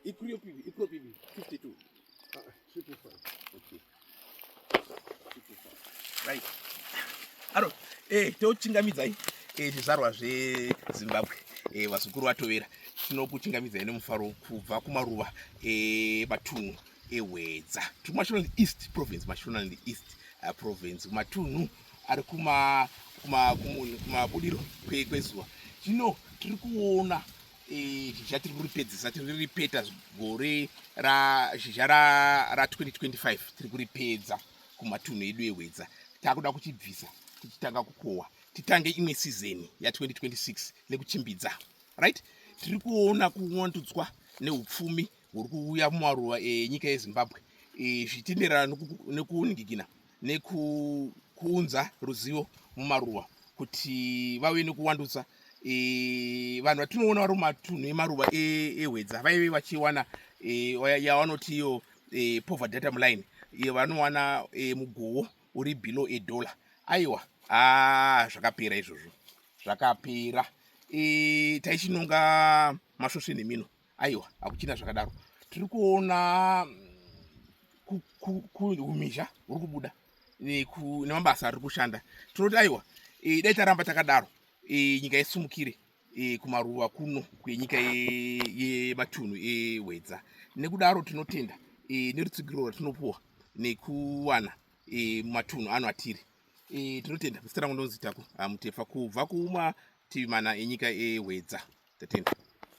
Ikrio PB 52. 55. Okay. 55. Right. Aro, tochingamidza zvizvarwa zveZimbabwe vazukuru vatovera tinokuchingamidzai nemufaro kubva kumaruva matunhu ehwedza. Tiri kuMashonaland East Province, Mashonaland East Province, matunhu ari kumabudiro kwezuva. Zvino tiri kuona zhizha tiri kuripedzisa, tiri kuripeta gore zhizha ra 2025 tiri kuripedza kumatunhu edu ehwedza. Takuda kuchibvisa tichitanga kukohwa titange imwe season ya 2026 nekuchimbidza, right? Tiri kuona kuwandudzwa neupfumi huri kuuya mumaruva enyika yeZimbabwe zvichitenderana nekuningigina nekuunza ruzivo mumaruva kuti vave nekuwandudza vanhu vatinoona vari mumatunhu emaruva ehwedza vaive vachiwana yavanoti iyo poverty datum line vanowana mugowo uri below $1. Aiwa, zvakapera izvozvo, zvakapera. Taichinonga masvosve nemino, aiwa, hakuchina zvakadaro. Tiri kuona umhizha huri kubuda nemabasa ari kushanda. Tinoti aiwa, dai taramba takadaro nyika isumukire kumaruva kuno kwenyika yematunhu ehwedza. Nekudaro tinotenda nerutsigiro rwatinopuwa nekuwana matunhu ano atiri. Tinotenda zita rangu ndinonzi Tako Mutefa kubva kumativi mana enyika ehwedza. Tatenda.